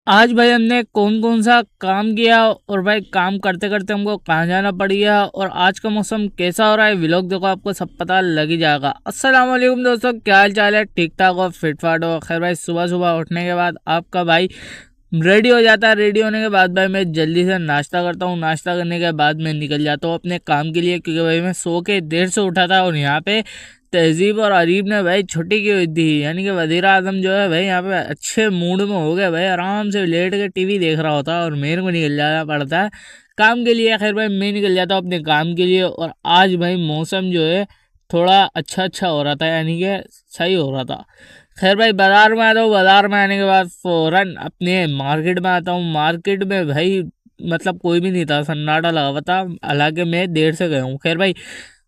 आज भाई हमने कौन कौन सा काम किया और भाई काम करते करते हमको कहाँ जाना पड़ गया और आज का मौसम कैसा हो रहा है, व्लॉग देखो आपको सब पता लग ही जाएगा। अस्सलाम वालेकुम दोस्तों, क्या हाल चाल है? ठीक ठाक हो, फिट फाट हो? खैर भाई, सुबह सुबह उठने के बाद आपका भाई रेडी हो जाता है। रेडी होने के बाद भाई मैं जल्दी से नाश्ता करता हूँ। नाश्ता करने के बाद मैं निकल जाता हूँ अपने काम के लिए, क्योंकि भाई मैं सो के देर से उठा था और यहाँ पे तहजीब और अरीब ने भाई छुट्टी की हुई थी, यानी कि वजीर आजम जो है भाई यहाँ पे अच्छे मूड में हो गए भाई, आराम से लेट के टीवी देख रहा होता है और मेरे को निकल जाना पड़ता है काम के लिए। खैर भाई मैं निकल जाता हूँ अपने काम के लिए और आज भाई मौसम जो है थोड़ा अच्छा अच्छा हो रहा था, यानी कि सही हो रहा था। खैर भाई बाजार में आता हूँ। बाजार में आने के बाद फौरन अपने मार्केट में आता हूँ। मार्केट में भाई मतलब कोई भी नहीं था, सन्नाटा लगा हुआ था, हालांकि मैं देर से गया हूँ। खैर भाई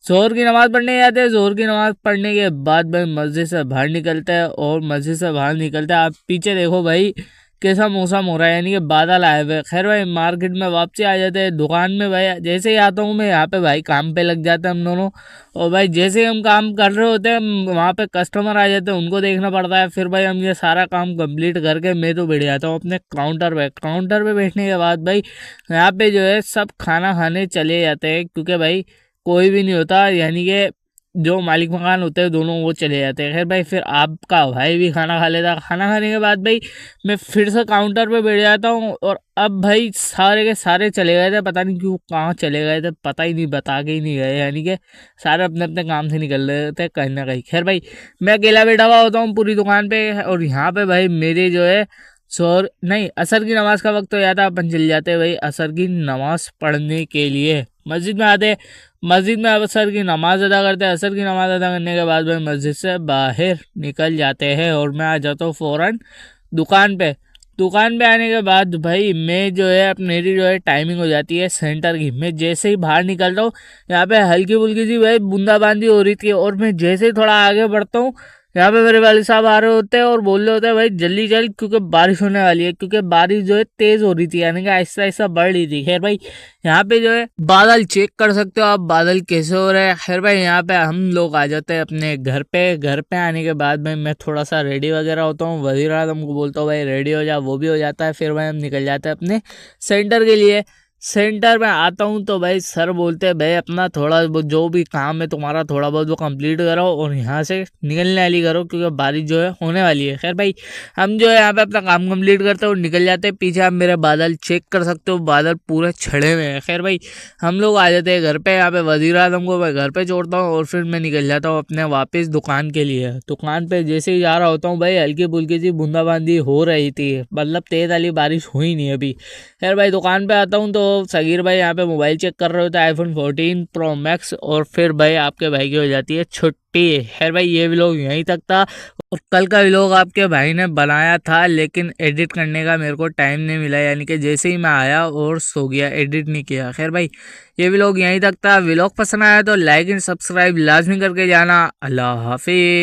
जोहर की नमाज पढ़ने जाते हैं। जोहर की नमाज पढ़ने के बाद भाई मस्जिद से बाहर निकलते हैं और मस्जिद से बाहर निकलते हैं आप पीछे देखो भाई कैसा मौसम हो रहा है, यानी कि बादल आए हुए। खैर भाई मार्केट में वापसी आ जाते हैं। दुकान में भाई जैसे ही आता हूँ मैं यहाँ पे भाई काम पे लग जाते हैं हम दोनों। और भाई जैसे ही हम काम कर रहे होते हैं वहाँ पे कस्टमर आ जाते हैं, उनको देखना पड़ता है। फिर भाई हम ये सारा काम कंप्लीट करके मैं तो बैठ जाता हूँ अपने काउंटर पे। काउंटर पे बैठने के बाद भाई यहाँ पे जो है सब खाना खाने चले जाते हैं, क्योंकि भाई कोई भी नहीं होता, यानी कि जो मालिक मकान होते हैं दोनों वो चले जाते हैं। खैर भाई फिर आपका भाई भी खाना खा लेता। खाना खाने के बाद भाई मैं फिर से काउंटर पे बैठ जाता हूँ और अब भाई सारे के सारे चले गए थे, पता नहीं क्यों कहाँ चले गए थे, पता ही नहीं, बता के ही नहीं गए, यानी कि सारे अपने अपने काम से निकल रहे थे कहीं ना कहीं। खैर भाई मैं अकेला बैठा हुआ होता हूँ पूरी दुकान पे और यहाँ पे भाई मेरे जो है शोर नहीं, असर की नमाज का वक्त हो जाता है। अपन चल जाते हैं भाई असर की नमाज पढ़ने के लिए। मस्जिद में आते, मस्जिद में असर की नमाज अदा करते हैं। असर की नमाज अदा करने के बाद भाई मस्जिद से बाहर निकल जाते हैं और मैं आ जाता हूँ फ़ौरन दुकान पे। दुकान पे आने के बाद भाई मैं जो है अब मेरी जो है टाइमिंग हो जाती है सेंटर की। मैं जैसे ही बाहर निकलता हूँ यहाँ पे हल्की फुल्की सी भाई बूंदाबांदी हो रही थी और मैं जैसे ही थोड़ा आगे बढ़ता हूँ यहाँ पे मेरे वाले साहब आ रहे होते हैं और बोल रहे होते हैं भाई जल्दी चल, क्योंकि बारिश होने वाली है। क्योंकि बारिश जो है तेज हो रही थी, यानी कि आहिस्ता आहिस्ता बढ़ रही थी। खैर भाई यहाँ पे जो है बादल चेक कर सकते हो आप, बादल कैसे हो रहे हैं। खैर भाई यहाँ पे हम लोग आ जाते हैं अपने घर पे। घर पे आने के बाद भाई मैं थोड़ा सा रेडी वगैरह होता हूँ, वजीर आजम को बोलता हूँ भाई रेडी हो जा, वो भी हो जाता है। फिर भाई हम निकल जाते हैं अपने सेंटर के लिए। सेंटर में आता हूँ तो भाई सर बोलते हैं भाई अपना थोड़ा बहुत जो भी काम है तुम्हारा थोड़ा बहुत वो कंप्लीट करो और यहाँ से निकलने वाली करो, क्योंकि बारिश जो है होने वाली है। खैर भाई हम जो है यहाँ पे अपना काम कंप्लीट करते हैं और निकल जाते हैं। पीछे आप मेरे बादल चेक कर सकते हो, बादल पूरे छड़े हुए हैं। खैर भाई हम लोग आ जाते हैं घर पे। यहाँ पे वजीर आजम को मैं घर पे छोड़ता हूँ और फिर मैं निकल जाता हूँ अपने वापस दुकान के लिए। दुकान पे जैसे ही जा रहा होता हूँ भाई हल्की फुल्की सी बूंदाबांदी हो रही थी, मतलब तेज वाली बारिश हुई नहीं अभी। खैर भाई दुकान पे आता हूँ तो सगीर भाई यहाँ पे मोबाइल चेक कर रहे होते हैं, आईफोन 14 प्रो मैक्स। और फिर भाई आपके भाई की हो जाती है छुट्टी। खैर भाई ये व्लॉग यहीं तक था और कल का व्लॉग आपके भाई ने बनाया था, लेकिन एडिट करने का मेरे को टाइम नहीं मिला, यानी कि जैसे ही मैं आया और सो गया, एडिट नहीं किया। खैर भाई ये व्लॉग यहीं तक था। व्लॉग पसंद आया तो लाइक एंड सब्सक्राइब लाजमी करके जाना। अल्लाह हाफिज।